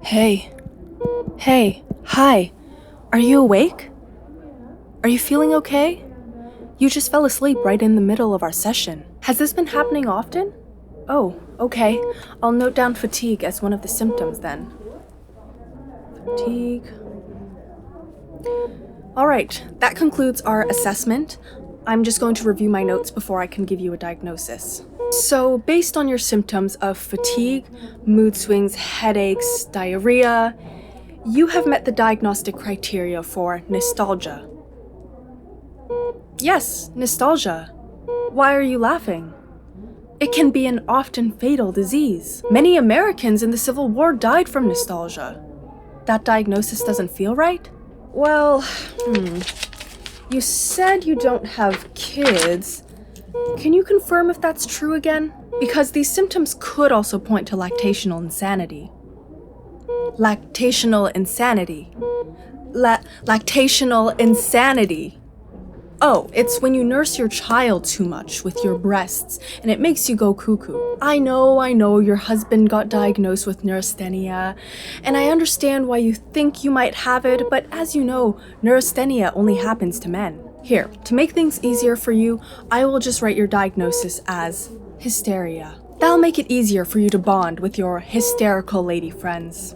Hey. Hey. Hi. Are you awake? Are you feeling okay? You just fell asleep right in the middle of our session. Has this been happening often? Oh, okay. I'll note down fatigue as one of the symptoms then. Fatigue. Alright, that concludes our assessment. I'm just going to review my notes before I can give you a diagnosis. So, based on your symptoms of fatigue, mood swings, headaches, diarrhea, you have met the diagnostic criteria for nostalgia. Yes, nostalgia. Why are you laughing? It can be an often fatal disease. Many Americans in the Civil War died from nostalgia. That diagnosis doesn't feel right? Well, You said you don't have kids. Can you confirm if that's true again? Because these symptoms could also point to lactational insanity. Lactational insanity. Lactational insanity. Oh, it's when you nurse your child too much with your breasts, and it makes you go cuckoo. I know, your husband got diagnosed with neurasthenia, and I understand why you think you might have it, but as you know, neurasthenia only happens to men. Here, to make things easier for you, I will just write your diagnosis as hysteria. That'll make it easier for you to bond with your hysterical lady friends.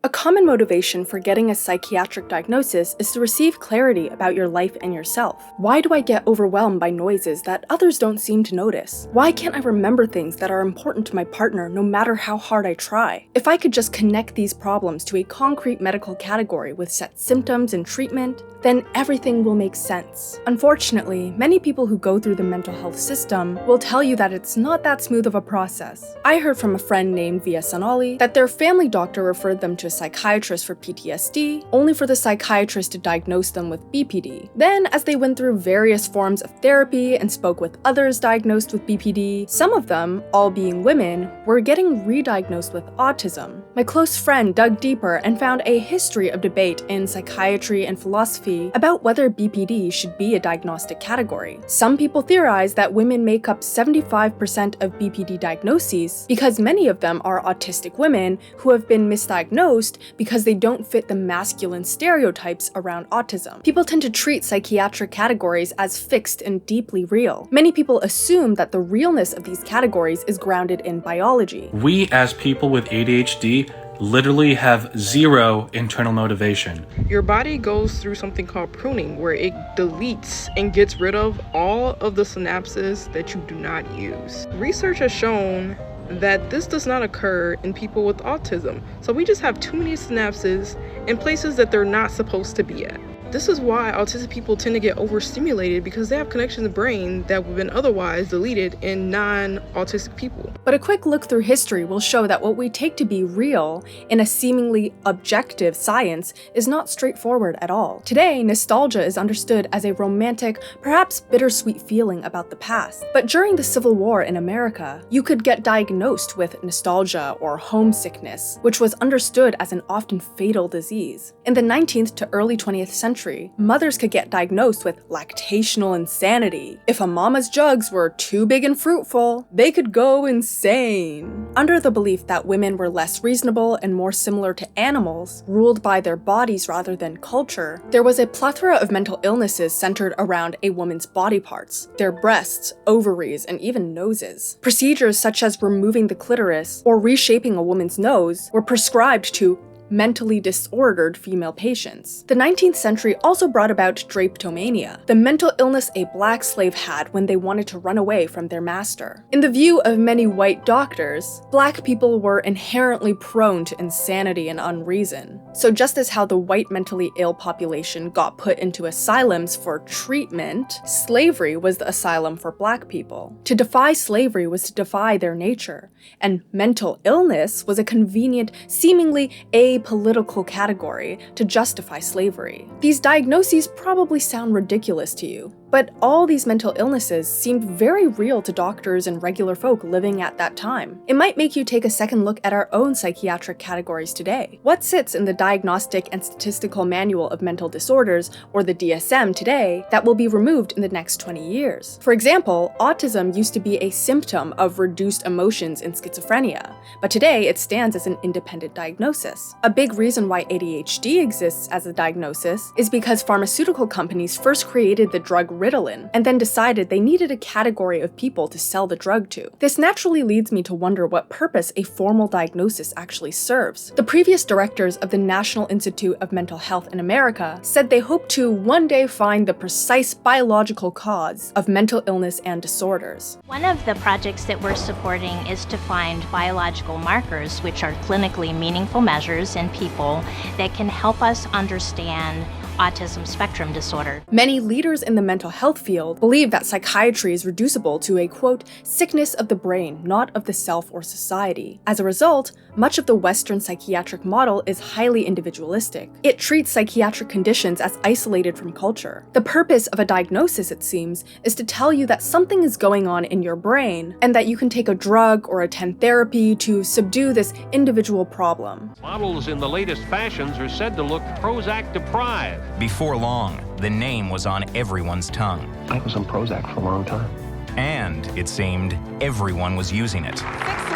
A common motivation for getting a psychiatric diagnosis is to receive clarity about your life and yourself. Why do I get overwhelmed by noises that others don't seem to notice? Why can't I remember things that are important to my partner no matter how hard I try? If I could just connect these problems to a concrete medical category with set symptoms and treatment, then everything will make sense. Unfortunately, many people who go through the mental health system will tell you that it's not that smooth of a process. I heard from a friend named Via Sonali that their family doctor referred them to a psychiatrist for PTSD, only for the psychiatrist to diagnose them with BPD. Then, as they went through various forms of therapy and spoke with others diagnosed with BPD, some of them, all being women, were getting re-diagnosed with autism. My close friend dug deeper and found a history of debate in psychiatry and philosophy about whether BPD should be a diagnostic category. Some people theorize that women make up 75% of BPD diagnoses because many of them are autistic women who have been misdiagnosed because they don't fit the masculine stereotypes around autism. People tend to treat psychiatric categories as fixed and deeply real. Many people assume that the realness of these categories is grounded in biology. We, as people with ADHD, literally have zero internal motivation. Your body goes through something called pruning, where it deletes and gets rid of all of the synapses that you do not use. Research has shown that this does not occur in people with autism. So we just have too many synapses in places that they're not supposed to be at. This is why autistic people tend to get overstimulated, because they have connections in the brain that would have been otherwise deleted in non-autistic people. But a quick look through history will show that what we take to be real in a seemingly objective science is not straightforward at all. Today, nostalgia is understood as a romantic, perhaps bittersweet feeling about the past. But during the Civil War in America, you could get diagnosed with nostalgia or homesickness, which was understood as an often fatal disease. In the 19th to early 20th century, mothers could get diagnosed with lactational insanity. If a mama's jugs were too big and fruitful, they could go insane. Under the belief that women were less reasonable and more similar to animals, ruled by their bodies rather than culture, there was a plethora of mental illnesses centered around a woman's body parts, their breasts, ovaries, and even noses. Procedures such as removing the clitoris or reshaping a woman's nose were prescribed to mentally disordered female patients. The 19th century also brought about drapetomania, the mental illness a black slave had when they wanted to run away from their master. In the view of many white doctors, black people were inherently prone to insanity and unreason. So just as how the white mentally ill population got put into asylums for treatment, slavery was the asylum for black people. To defy slavery was to defy their nature, and mental illness was a convenient, seemingly apolitical category to justify slavery. These diagnoses probably sound ridiculous to you, But all these mental illnesses seemed very real to doctors and regular folk living at that time. It might make you take a second look at our own psychiatric categories today. What sits in the Diagnostic and Statistical Manual of Mental Disorders, or the DSM, today that will be removed in the next 20 years? For example, autism used to be a symptom of reduced emotions in schizophrenia, but today it stands as an independent diagnosis. A big reason why ADHD exists as a diagnosis is because pharmaceutical companies first created the drug Ritalin and then decided they needed a category of people to sell the drug to. This naturally leads me to wonder what purpose a formal diagnosis actually serves. The previous directors of the National Institute of Mental Health in America said they hope to one day find the precise biological cause of mental illness and disorders. One of the projects that we're supporting is to find biological markers, which are clinically meaningful measures in people that can help us understand autism spectrum disorder. Many leaders in the mental health field believe that psychiatry is reducible to a, quote, sickness of the brain, not of the self or society. As a result, much of the Western psychiatric model is highly individualistic. It treats psychiatric conditions as isolated from culture. The purpose of a diagnosis, it seems, is to tell you that something is going on in your brain and that you can take a drug or attend therapy to subdue this individual problem. Models in the latest fashions are said to look Prozac deprived. Before long, the name was on everyone's tongue. I was on Prozac for a long time. And, it seemed, everyone was using it. 6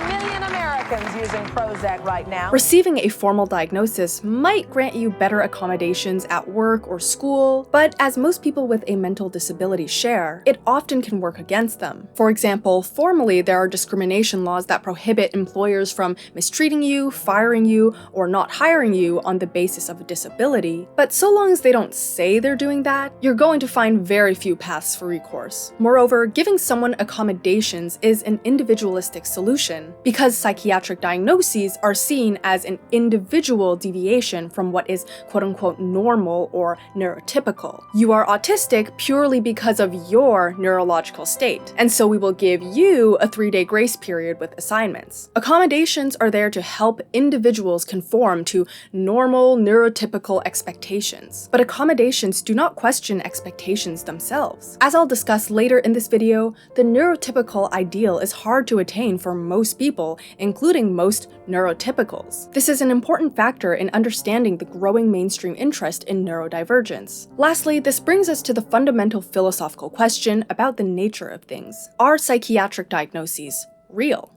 million Americans using Prozac right now. Receiving a formal diagnosis might grant you better accommodations at work or school, but as most people with a mental disability share, it often can work against them. For example, formally there are discrimination laws that prohibit employers from mistreating you, firing you, or not hiring you on the basis of a disability, but so long as they don't say they're doing that, you're going to find very few paths for recourse. Moreover, giving someone accommodations is an individualistic solution, because psychiatric diagnoses are seen as an individual deviation from what is quote-unquote normal or neurotypical. You are autistic purely because of your neurological state, and so we will give you a 3-day grace period with assignments. Accommodations are there to help individuals conform to normal neurotypical expectations, but accommodations do not question expectations themselves. As I'll discuss later in this video, the neurotypical ideal is hard to attain for most people, including most neurotypicals. This is an important factor in understanding the growing mainstream interest in neurodivergence. Lastly, this brings us to the fundamental philosophical question about the nature of things. Are psychiatric diagnoses real?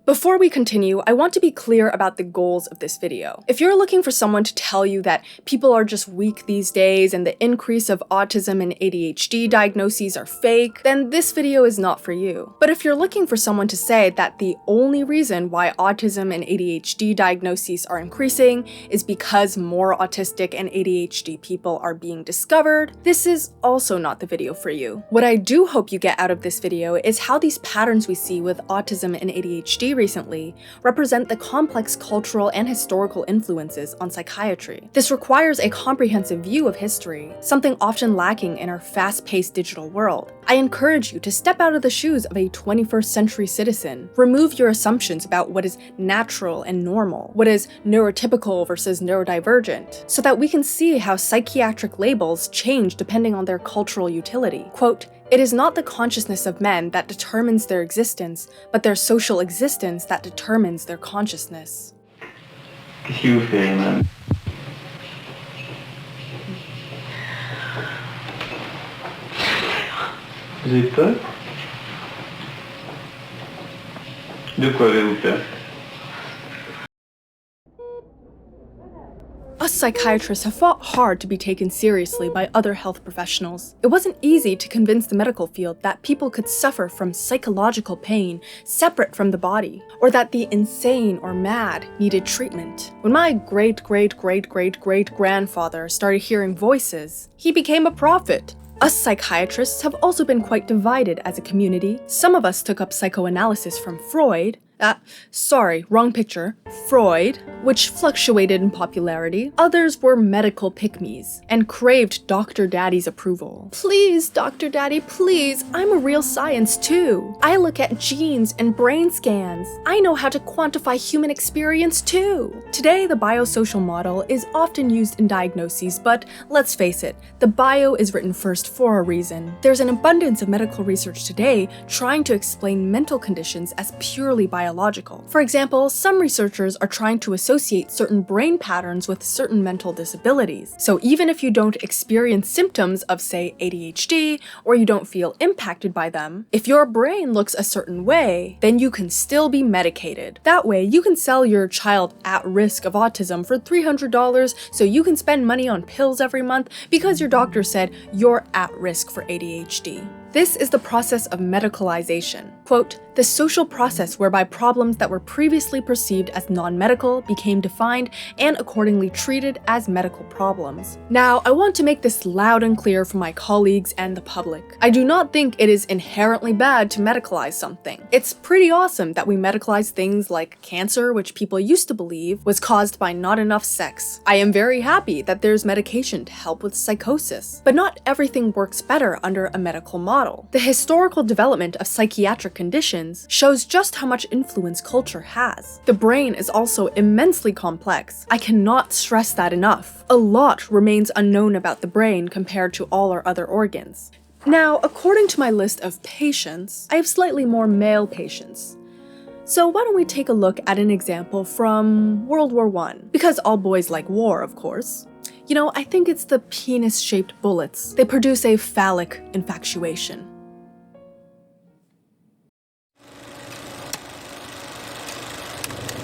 Before we continue, I want to be clear about the goals of this video. If you're looking for someone to tell you that people are just weak these days and the increase of autism and ADHD diagnoses are fake, then this video is not for you. But if you're looking for someone to say that the only reason why autism and ADHD diagnoses are increasing is because more autistic and ADHD people are being discovered, this is also not the video for you. What I do hope you get out of this video is how these patterns we see with autism and ADHD recently represent the complex cultural and historical influences on psychiatry. This requires a comprehensive view of history, something often lacking in our fast-paced digital world. I encourage you to step out of the shoes of a 21st century citizen. Remove your assumptions about what is natural and normal, what is neurotypical versus neurodivergent, so that we can see how psychiatric labels change depending on their cultural utility. Quote, "It is not the consciousness of men that determines their existence, but their social existence that determines their consciousness." You feeling that? Vous avez peur? De quoi avez-vous peur? Us psychiatrists have fought hard to be taken seriously by other health professionals. It wasn't easy to convince the medical field that people could suffer from psychological pain separate from the body, or that the insane or mad needed treatment. When my great-great-great-great-great-grandfather started hearing voices, he became a prophet. Us psychiatrists have also been quite divided as a community. Some of us took up psychoanalysis from Freud, Sorry, wrong picture. Freud, which fluctuated in popularity. Others were medical pick-me's and craved Dr. Daddy's approval. Please, Dr. Daddy, please, I'm a real science too. I look at genes and brain scans. I know how to quantify human experience too. Today, the biosocial model is often used in diagnoses, but let's face it, the bio is written first for a reason. There's an abundance of medical research today trying to explain mental conditions as purely biological. For example, some researchers are trying to associate certain brain patterns with certain mental disabilities. So even if you don't experience symptoms of, say, ADHD, or you don't feel impacted by them, if your brain looks a certain way, then you can still be medicated. That way, you can sell your child at risk of autism for $300 so you can spend money on pills every month because your doctor said you're at risk for ADHD. This is the process of medicalization. Quote, the social process whereby problems that were previously perceived as non-medical became defined and accordingly treated as medical problems. Now, I want to make this loud and clear for my colleagues and the public. I do not think it is inherently bad to medicalize something. It's pretty awesome that we medicalize things like cancer, which people used to believe was caused by not enough sex. I am very happy that there's medication to help with psychosis. But not everything works better under a medical model. The historical development of psychiatric conditions shows just how much influence culture has. The brain is also immensely complex. I cannot stress that enough. A lot remains unknown about the brain compared to all our other organs. Now, according to my list of patients, I have slightly more male patients. So why don't we take a look at an example from World War I? Because all boys like war, of course. You know, I think it's the penis-shaped bullets. They produce a phallic infatuation.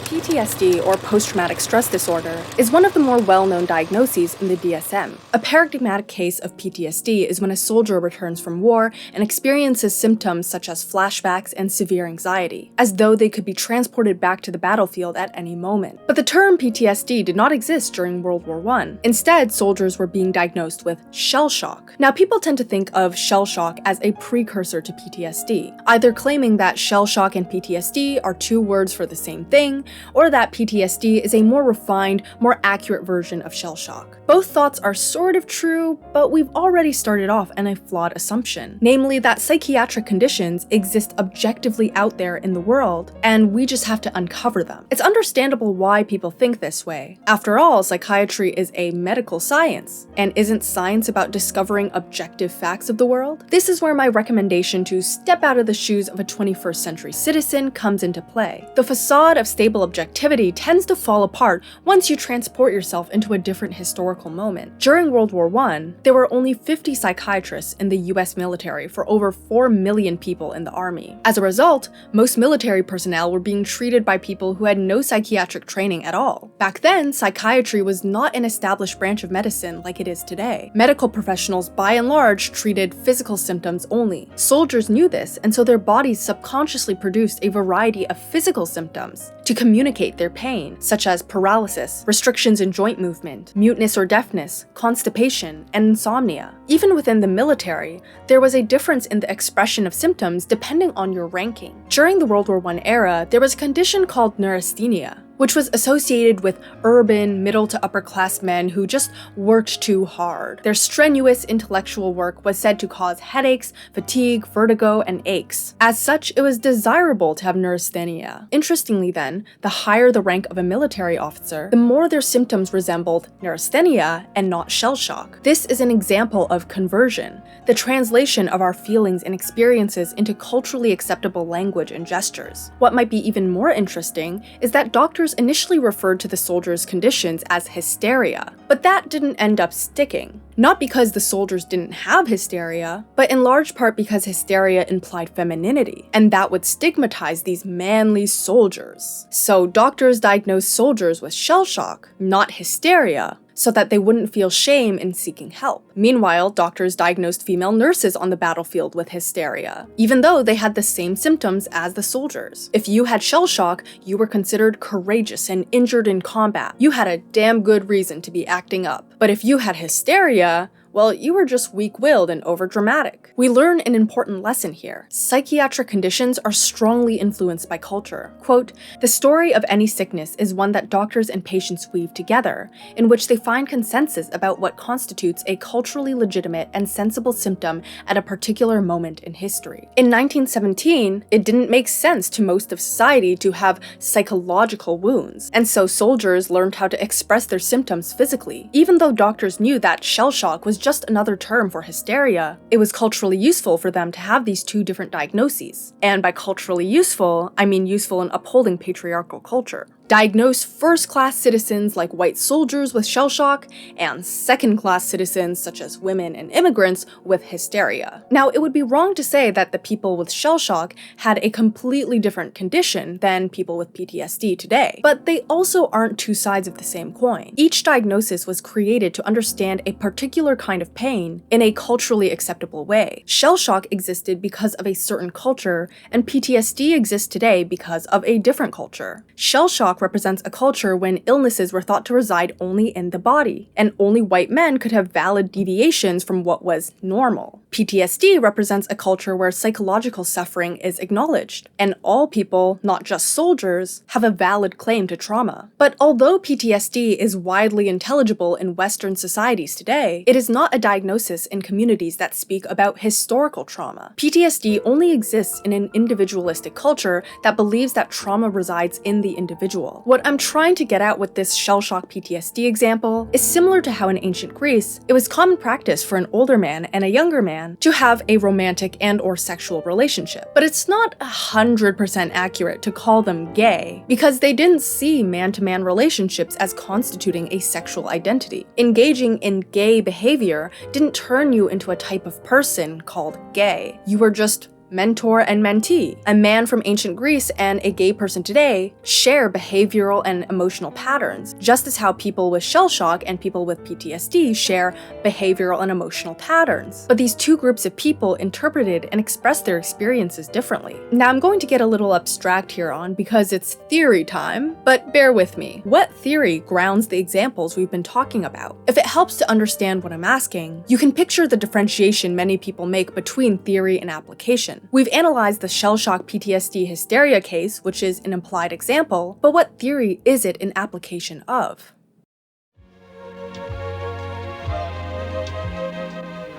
PTSD, or post-traumatic stress disorder, is one of the more well-known diagnoses in the DSM. A paradigmatic case of PTSD is when a soldier returns from war and experiences symptoms such as flashbacks and severe anxiety, as though they could be transported back to the battlefield at any moment. But the term PTSD did not exist during World War I. Instead, soldiers were being diagnosed with shell shock. Now, people tend to think of shell shock as a precursor to PTSD, either claiming that shell shock and PTSD are two words for the same thing, or that PTSD is a more refined, more accurate version of shell shock. Both thoughts are sort of true, but we've already started off on a flawed assumption, namely that psychiatric conditions exist objectively out there in the world, and we just have to uncover them. It's understandable why people think this way. After all, psychiatry is a medical science, and isn't science about discovering objective facts of the world? This is where my recommendation to step out of the shoes of a 21st century citizen comes into play. The facade of stable objectivity tends to fall apart once you transport yourself into a different historical moment. During World War I, there were only 50 psychiatrists in the US military for over 4 million people in the army. As a result, most military personnel were being treated by people who had no psychiatric training at all. Back then, psychiatry was not an established branch of medicine like it is today. Medical professionals, by and large, treated physical symptoms only. Soldiers knew this, and so their bodies subconsciously produced a variety of physical symptoms to communicate their pain, such as paralysis, restrictions in joint movement, muteness or deafness, constipation, and insomnia. Even within the military, there was a difference in the expression of symptoms depending on your ranking. During the World War I era, there was a condition called neurasthenia, which was associated with urban, middle to upper class men who just worked too hard. Their strenuous intellectual work was said to cause headaches, fatigue, vertigo, and aches. As such, it was desirable to have neurasthenia. Interestingly then, the higher the rank of a military officer, the more their symptoms resembled neurasthenia and not shell shock. This is an example of conversion, the translation of our feelings and experiences into culturally acceptable language and gestures. What might be even more interesting is that doctors initially referred to the soldiers' conditions as hysteria, but that didn't end up sticking. Not because the soldiers didn't have hysteria, but in large part because hysteria implied femininity, and that would stigmatize these manly soldiers. So doctors diagnosed soldiers with shell shock, not hysteria, so that they wouldn't feel shame in seeking help. Meanwhile, doctors diagnosed female nurses on the battlefield with hysteria, even though they had the same symptoms as the soldiers. If you had shell shock, you were considered courageous and injured in combat. You had a damn good reason to be acting up. But if you had hysteria, well, you were just weak-willed and overdramatic. We learn an important lesson here. Psychiatric conditions are strongly influenced by culture. Quote, "The story of any sickness is one that doctors and patients weave together, in which they find consensus about what constitutes a culturally legitimate and sensible symptom at a particular moment in history." In 1917, it didn't make sense to most of society to have psychological wounds, and so soldiers learned how to express their symptoms physically. Even though doctors knew that shell shock was just another term for hysteria, it was culturally useful for them to have these two different diagnoses. And by culturally useful, I mean useful in upholding patriarchal culture. Diagnose first-class citizens like white soldiers with shell shock, and second-class citizens such as women and immigrants with hysteria. Now, it would be wrong to say that the people with shell shock had a completely different condition than people with PTSD today, but they also aren't two sides of the same coin. Each diagnosis was created to understand a particular kind of pain in a culturally acceptable way. Shell shock existed because of a certain culture, and PTSD exists today because of a different culture. Shell shock represents a culture when illnesses were thought to reside only in the body, and only white men could have valid deviations from what was normal. PTSD represents a culture where psychological suffering is acknowledged, and all people, not just soldiers, have a valid claim to trauma. But although PTSD is widely intelligible in Western societies today, it is not a diagnosis in communities that speak about historical trauma. PTSD only exists in an individualistic culture that believes that trauma resides in the individual. What I'm trying to get at with this shell shock PTSD example is similar to how in ancient Greece, it was common practice for an older man and a younger man to have a romantic and/or sexual relationship. But it's not 100% accurate to call them gay, because they didn't see man-to-man relationships as constituting a sexual identity. Engaging in gay behavior didn't turn you into a type of person called gay. You were just mentor and mentee. A man from ancient Greece and a gay person today share behavioral and emotional patterns, just as how people with shell shock and people with PTSD share behavioral and emotional patterns. But these two groups of people interpreted and expressed their experiences differently. Now I'm going to get a little abstract here on because it's theory time, but bear with me. What theory grounds the examples we've been talking about? If it helps to understand what I'm asking, you can picture the differentiation many people make between theory and application. We've analyzed the shell shock PTSD hysteria case, which is an implied example, but what theory is it an application of?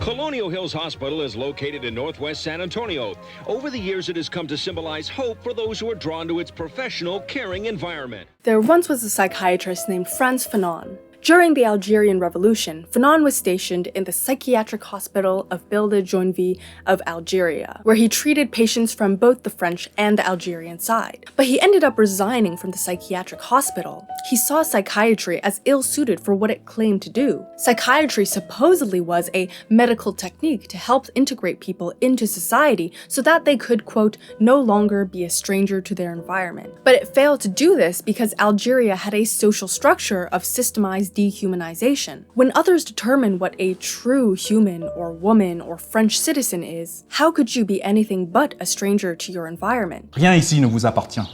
Colonial Hills Hospital is located in northwest San Antonio. Over the years, it has come to symbolize hope for those who are drawn to its professional, caring environment. There once was a psychiatrist named Frantz Fanon. During the Algerian Revolution, Fanon was stationed in the psychiatric hospital of Bilda-Joinville of Algeria, where he treated patients from both the French and the Algerian side. But he ended up resigning from the psychiatric hospital. He saw psychiatry as ill-suited for what it claimed to do. Psychiatry supposedly was a medical technique to help integrate people into society so that they could, quote, no longer be a stranger to their environment. But it failed to do this because Algeria had a social structure of systemized dehumanization. When others determine what a true human or woman or French citizen is, how could you be anything but a stranger to your environment? Rien ici ne vous appartient.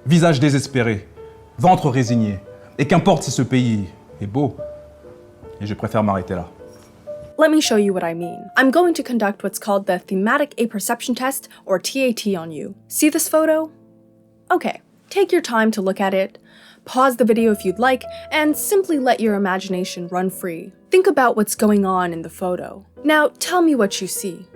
Visage désespéré, ventre résigné, et qu'importe si ce pays est beau, et je préfère m'arrêter là. Let me show you what I mean. I'm going to conduct what's called the thematic apperception test, or TAT, on you. See this photo? Okay, take your time to look at it. Pause the video if you'd like, and simply let your imagination run free. Think about what's going on in the photo. Now, tell me what you see.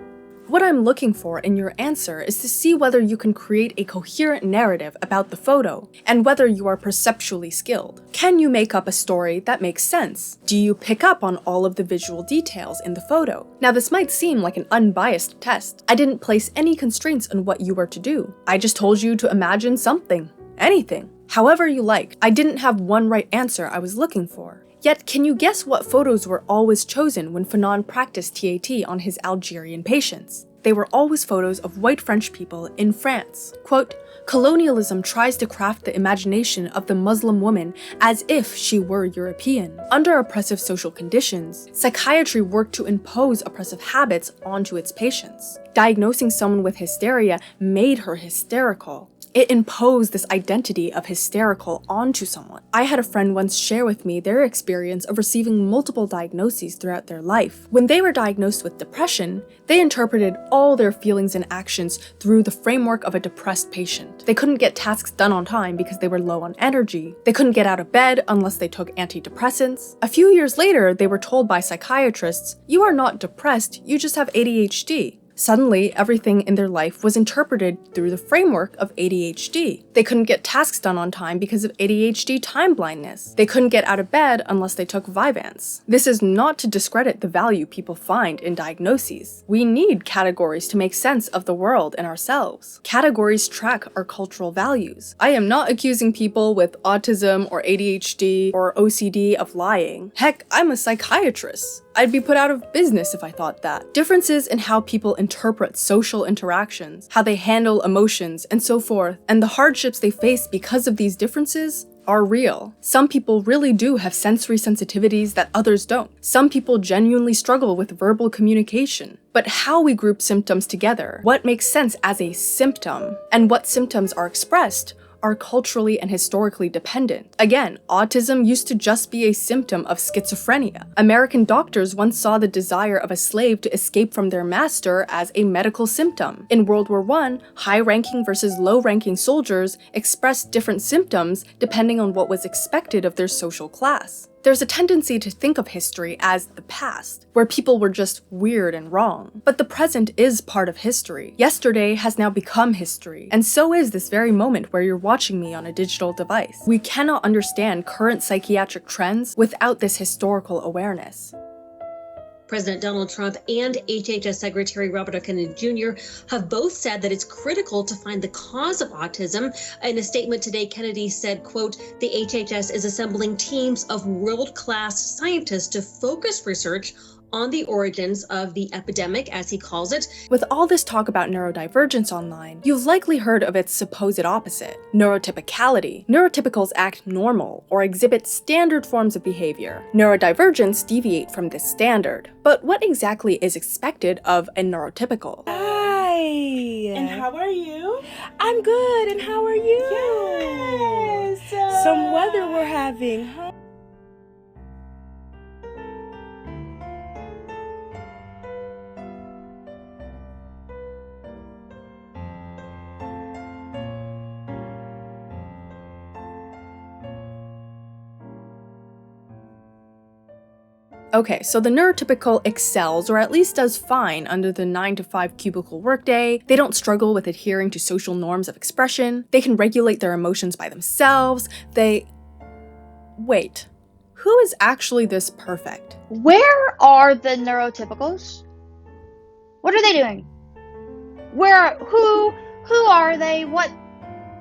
What I'm looking for in your answer is to see whether you can create a coherent narrative about the photo, and whether you are perceptually skilled. Can you make up a story that makes sense? Do you pick up on all of the visual details in the photo? Now, this might seem like an unbiased test. I didn't place any constraints on what you were to do. I just told you to imagine something. Anything. However you like. I didn't have one right answer I was looking for. Yet, can you guess what photos were always chosen when Fanon practiced TAT on his Algerian patients? They were always photos of white French people in France. Quote, colonialism tries to craft the imagination of the Muslim woman as if she were European. Under oppressive social conditions, psychiatry worked to impose oppressive habits onto its patients. Diagnosing someone with hysteria made her hysterical. It imposed this identity of hysterical onto someone. I had a friend once share with me their experience of receiving multiple diagnoses throughout their life. When they were diagnosed with depression, they interpreted all their feelings and actions through the framework of a depressed patient. They couldn't get tasks done on time because they were low on energy. They couldn't get out of bed unless they took antidepressants. A few years later, they were told by psychiatrists, "You are not depressed, you just have ADHD." Suddenly, everything in their life was interpreted through the framework of ADHD. They couldn't get tasks done on time because of ADHD time blindness. They couldn't get out of bed unless they took Vyvanse. This is not to discredit the value people find in diagnoses. We need categories to make sense of the world and ourselves. Categories track our cultural values. I am not accusing people with autism or ADHD or OCD of lying. Heck, I'm a psychiatrist. I'd be put out of business if I thought that. Differences in how people interpret social interactions, how they handle emotions, and so forth, and the hardships they face because of these differences are real. Some people really do have sensory sensitivities that others don't. Some people genuinely struggle with verbal communication. But how we group symptoms together, what makes sense as a symptom, and what symptoms are expressed are culturally and historically dependent. Again, autism used to just be a symptom of schizophrenia. American doctors once saw the desire of a slave to escape from their master as a medical symptom. In World War I, high-ranking versus low-ranking soldiers expressed different symptoms depending on what was expected of their social class. There's a tendency to think of history as the past, where people were just weird and wrong. But the present is part of history. Yesterday has now become history, and so is this very moment where you're watching me on a digital device. We cannot understand current psychiatric trends without this historical awareness. President Donald Trump and HHS Secretary Robert F. Kennedy Jr. have both said that it's critical to find the cause of autism. In a statement today, Kennedy said, quote, "The HHS is assembling teams of world-class scientists to focus research on the origins of the epidemic," as he calls it. With all this talk about neurodivergence online, you've likely heard of its supposed opposite, neurotypicality. Neurotypicals act normal or exhibit standard forms of behavior. Neurodivergents deviate from this standard. But what exactly is expected of a neurotypical? Hi! And how are you? I'm good, and how are you? Yes! Some weather we're having, huh? Okay, so the neurotypical excels, or at least does fine, under the 9-to-5 cubicle workday. They don't struggle with adhering to social norms of expression. They can regulate their emotions by themselves. Wait, who is actually this perfect? Where are the neurotypicals? What are they doing? Who are they? What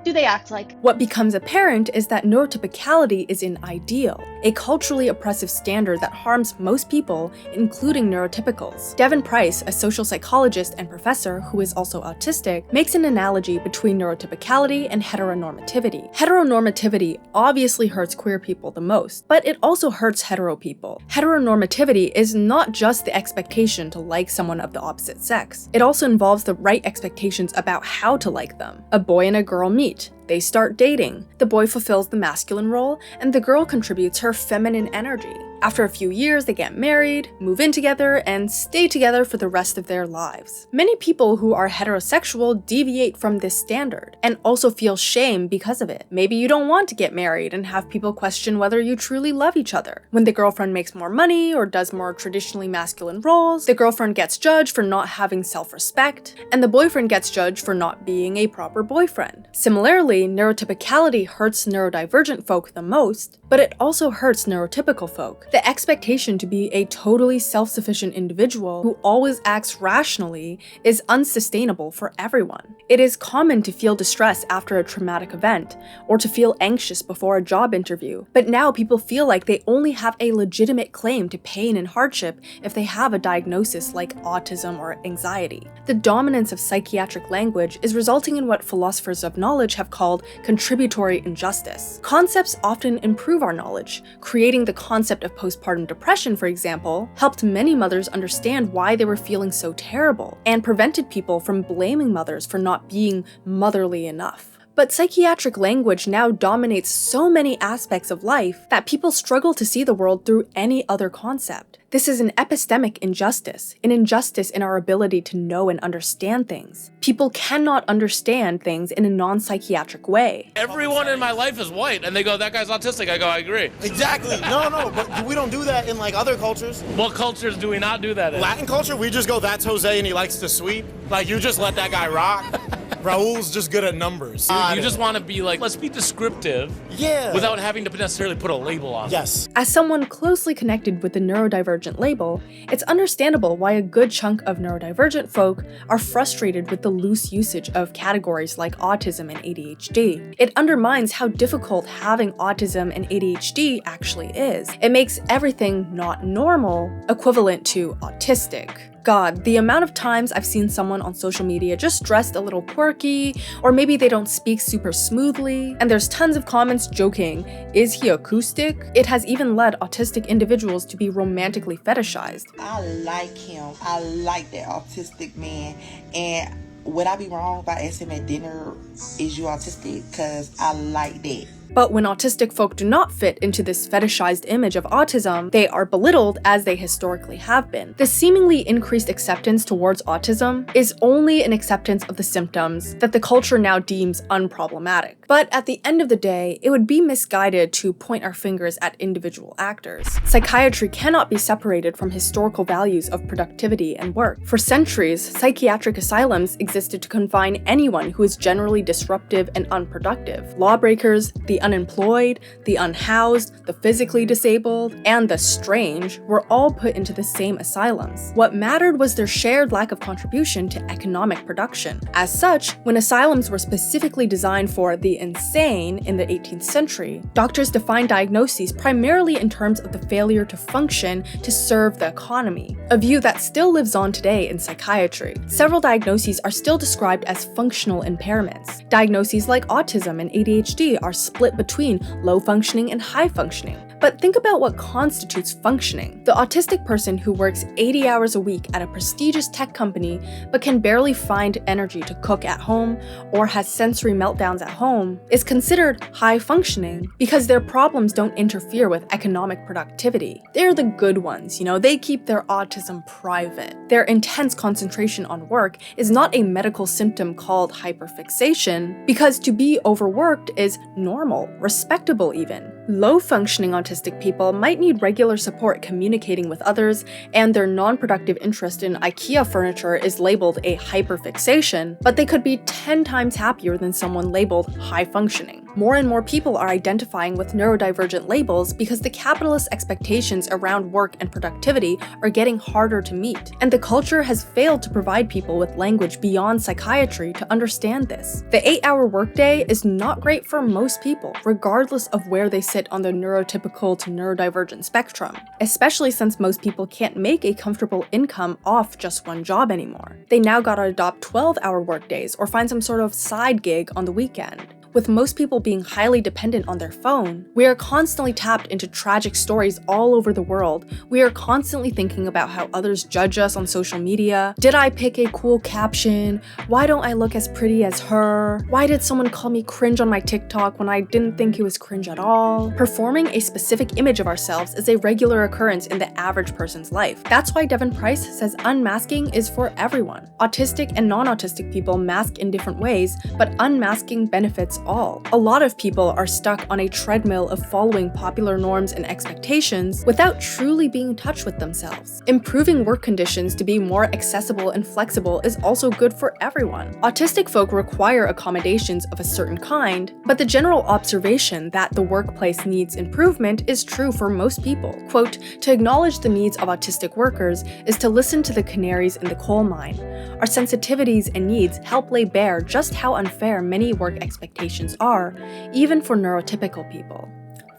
do they act like? What becomes apparent is that neurotypicality is an ideal, a culturally oppressive standard that harms most people, including neurotypicals. Devin Price, a social psychologist and professor who is also autistic, makes an analogy between neurotypicality and heteronormativity. Heteronormativity obviously hurts queer people the most, but it also hurts hetero people. Heteronormativity is not just the expectation to like someone of the opposite sex. It also involves the right expectations about how to like them. A boy and a girl meet. They start dating. The boy fulfills the masculine role, and the girl contributes her feminine energy. After a few years, they get married, move in together, and stay together for the rest of their lives. Many people who are heterosexual deviate from this standard, and also feel shame because of it. Maybe you don't want to get married and have people question whether you truly love each other. When the girlfriend makes more money or does more traditionally masculine roles, the girlfriend gets judged for not having self-respect, and the boyfriend gets judged for not being a proper boyfriend. Similarly, neurotypicality hurts neurodivergent folk the most, but it also hurts neurotypical folk. The expectation to be a totally self-sufficient individual who always acts rationally is unsustainable for everyone. It is common to feel distress after a traumatic event, or to feel anxious before a job interview, but now people feel like they only have a legitimate claim to pain and hardship if they have a diagnosis like autism or anxiety. The dominance of psychiatric language is resulting in what philosophers of knowledge have called contributory injustice. Concepts often improve our knowledge. Creating the concept of postpartum depression, for example, helped many mothers understand why they were feeling so terrible, and prevented people from blaming mothers for not being motherly enough. But psychiatric language now dominates so many aspects of life that people struggle to see the world through any other concept. This is an epistemic injustice, an injustice in our ability to know and understand things. People cannot understand things in a non-psychiatric way. Everyone in my life is white, and they go, that guy's autistic. I go, I agree. Exactly. No, but we don't do that in like other cultures. What cultures do we not do that in? Latin culture, we just go, that's Jose and he likes to sweep. Like, you just let that guy rock. Raul's just good at numbers. You just want to be like, let's be descriptive. Yeah. Without having to necessarily put a label on it. Yes. As someone closely connected with the neurodivergent label, it's understandable why a good chunk of neurodivergent folk are frustrated with the loose usage of categories like autism and ADHD. It undermines how difficult having autism and ADHD actually is. It makes everything not normal equivalent to autistic. God, the amount of times I've seen someone on social media just dressed a little quirky, or maybe they don't speak super smoothly, and there's tons of comments joking, is he acoustic? It has even led autistic individuals to be romantically fetishized. I like him. I like that autistic man. And would I be wrong if I asked him at dinner, is you autistic? Because I like that. But when autistic folk do not fit into this fetishized image of autism, they are belittled as they historically have been. The seemingly increased acceptance towards autism is only an acceptance of the symptoms that the culture now deems unproblematic. But at the end of the day, it would be misguided to point our fingers at individual actors. Psychiatry cannot be separated from historical values of productivity and work. For centuries, psychiatric asylums existed to confine anyone who is generally disruptive and unproductive. Lawbreakers, the unemployed, the unhoused, the physically disabled, and the strange were all put into the same asylums. What mattered was their shared lack of contribution to economic production. As such, when asylums were specifically designed for the insane in the 18th century, doctors defined diagnoses primarily in terms of the failure to function to serve the economy, a view that still lives on today in psychiatry. Several diagnoses are still described as functional impairments. Diagnoses like autism and ADHD are split between low functioning and high functioning. But think about what constitutes functioning. The autistic person who works 80 hours a week at a prestigious tech company but can barely find energy to cook at home or has sensory meltdowns at home is considered high functioning because their problems don't interfere with economic productivity. They're the good ones, they keep their autism private. Their intense concentration on work is not a medical symptom called hyperfixation because to be overworked is normal, respectable even. Low-functioning autistic people might need regular support communicating with others, and their non-productive interest in IKEA furniture is labeled a hyperfixation, but they could be 10 times happier than someone labeled high-functioning. More and more people are identifying with neurodivergent labels because the capitalist expectations around work and productivity are getting harder to meet, and the culture has failed to provide people with language beyond psychiatry to understand this. The 8-hour workday is not great for most people, regardless of where they sit on the neurotypical to neurodivergent spectrum, especially since most people can't make a comfortable income off just one job anymore. They now gotta adopt 12-hour workdays or find some sort of side gig on the weekend. With most people being highly dependent on their phone, we are constantly tapped into tragic stories all over the world. We are constantly thinking about how others judge us on social media. Did I pick a cool caption? Why don't I look as pretty as her? Why did someone call me cringe on my TikTok when I didn't think it was cringe at all? Performing a specific image of ourselves is a regular occurrence in the average person's life. That's why Devin Price says unmasking is for everyone. Autistic and non-autistic people mask in different ways, but unmasking benefits all. A lot of people are stuck on a treadmill of following popular norms and expectations without truly being in touch with themselves. Improving work conditions to be more accessible and flexible is also good for everyone. Autistic folk require accommodations of a certain kind, but the general observation that the workplace needs improvement is true for most people. Quote, "To acknowledge the needs of autistic workers is to listen to the canaries in the coal mine. Our sensitivities and needs help lay bare just how unfair many work expectations are, even for neurotypical people."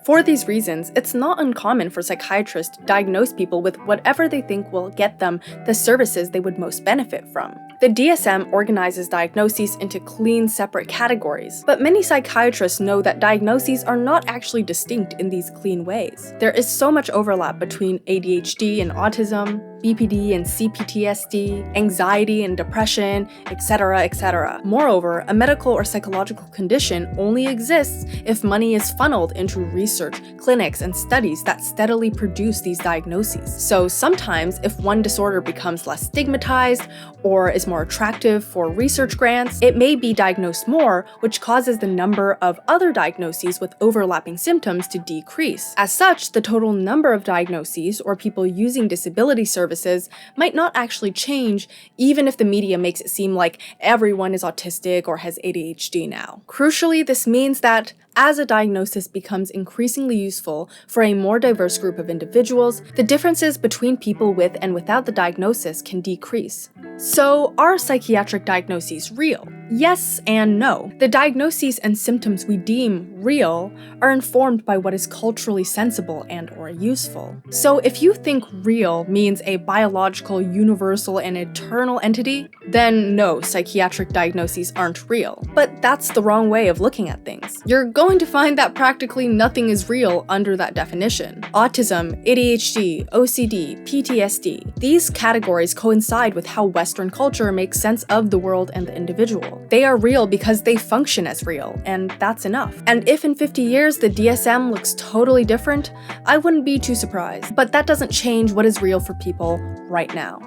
For these reasons, it's not uncommon for psychiatrists to diagnose people with whatever they think will get them the services they would most benefit from. The DSM organizes diagnoses into clean, separate categories, but many psychiatrists know that diagnoses are not actually distinct in these clean ways. There is so much overlap between ADHD and autism, BPD and CPTSD, anxiety and depression, etc., etc. Moreover, a medical or psychological condition only exists if money is funneled into research, clinics, and studies that steadily produce these diagnoses. So sometimes, if one disorder becomes less stigmatized or is more attractive for research grants, it may be diagnosed more, which causes the number of other diagnoses with overlapping symptoms to decrease. As such, the total number of diagnoses or people using disability services might not actually change, even if the media makes it seem like everyone is autistic or has ADHD now. Crucially, this means that as a diagnosis becomes increasingly useful for a more diverse group of individuals, the differences between people with and without the diagnosis can decrease. So, are psychiatric diagnoses real? Yes and no. The diagnoses and symptoms we deem real are informed by what is culturally sensible and/or useful. So, if you think real means a biological, universal, and eternal entity, then no, psychiatric diagnoses aren't real. But that's the wrong way of looking at things. You're going to find that practically nothing is real under that definition. Autism, ADHD, OCD, PTSD, these categories coincide with how Western culture makes sense of the world and the individual. They are real because they function as real, and that's enough. And if in 50 years the DSM looks totally different, I wouldn't be too surprised. But that doesn't change what is real for people right now.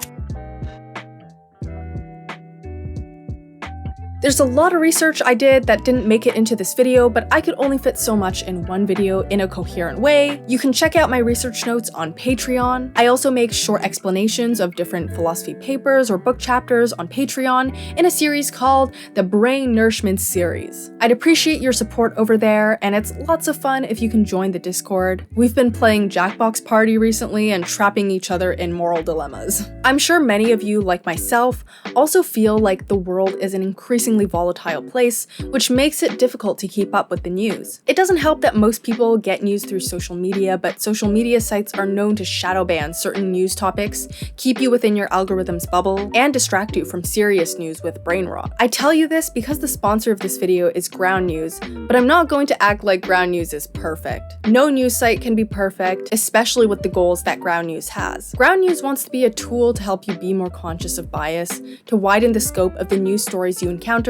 There's a lot of research I did that didn't make it into this video, but I could only fit so much in one video in a coherent way. You can check out my research notes on Patreon. I also make short explanations of different philosophy papers or book chapters on Patreon in a series called the Brain Nourishment Series. I'd appreciate your support over there, and it's lots of fun if you can join the Discord. We've been playing Jackbox Party recently and trapping each other in moral dilemmas. I'm sure many of you, like myself, also feel like the world is an increasingly volatile place, which makes it difficult to keep up with the news. It doesn't help that most people get news through social media, but social media sites are known to shadow ban certain news topics, keep you within your algorithm's bubble, and distract you from serious news with brain rot. I tell you this because the sponsor of this video is Ground News, but I'm not going to act like Ground News is perfect. No news site can be perfect, especially with the goals that Ground News has. Ground News wants to be a tool to help you be more conscious of bias, to widen the scope of the news stories you encounter,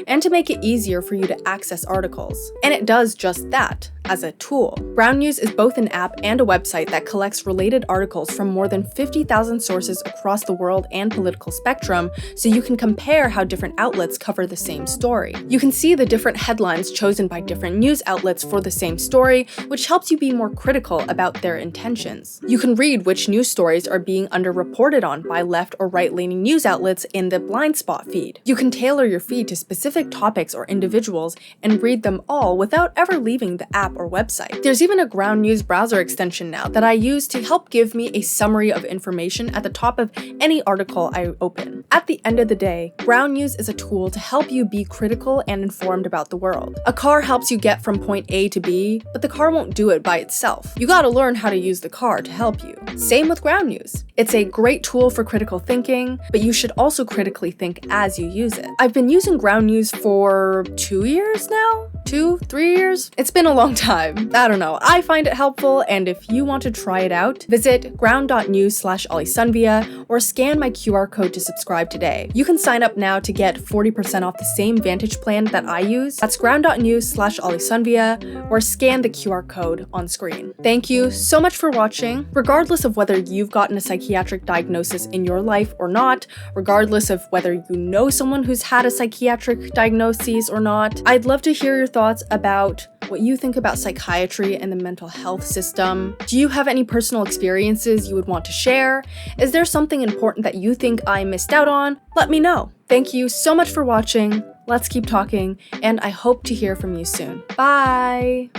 and to make it easier for you to access articles. And it does just that, as a tool. Ground News is both an app and a website that collects related articles from more than 50,000 sources across the world and political spectrum, so you can compare how different outlets cover the same story. You can see the different headlines chosen by different news outlets for the same story, which helps you be more critical about their intentions. You can read which news stories are being underreported on by left or right-leaning news outlets in the blind spot feed. You can tailor your feed to specific topics or individuals and read them all without ever leaving the app or website. There's even a Ground News browser extension now that I use to help give me a summary of information at the top of any article I open. At the end of the day, Ground News is a tool to help you be critical and informed about the world. A car helps you get from point A to B, but the car won't do it by itself. You gotta learn how to use the car to help you. Same with Ground News. It's a great tool for critical thinking, but you should also critically think as you use it. I've been using Ground News for 2 years now? 2-3 years? It's been a long time. I don't know. I find it helpful, and if you want to try it out, visit ground.news/Alisunvia or scan my QR code to subscribe today. You can sign up now to get 40% off the same Vantage plan that I use. That's ground.news/Alisunvia or scan the QR code on screen. Thank you so much for watching. Regardless of whether you've gotten a psychiatric diagnosis in your life or not, regardless of whether you know someone who's had a psychiatric diagnosis or not, I'd love to hear your thoughts about what you think about psychiatry and the mental health system. Do you have any personal experiences you would want to share? Is there something important that you think I missed out on? Let me know. Thank you so much for watching. Let's keep talking, and I hope to hear from you soon. Bye!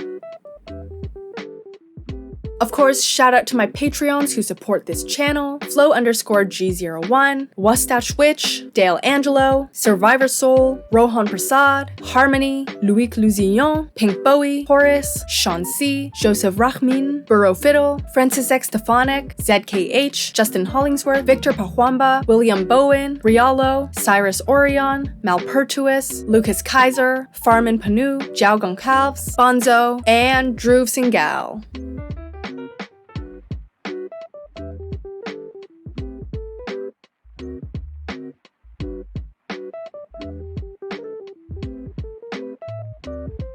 Of course, shout out to my Patreons who support this channel: Flo_G01, Wustach Witch, Dale Angelo, Survivor Soul, Rohan Prasad, Harmony, Louis Cluzillon, Pink Bowie, Horace, Sean C, Joseph Rachmin, Burrow Fiddle, Francis X Stefanik, ZKH, Justin Hollingsworth, Victor Pahuamba, William Bowen, Rialo, Cyrus Orion, Malpertuis, Lucas Kaiser, Farman Panu, Jiao Goncalves, Bonzo, and Dhruv Singhal. it.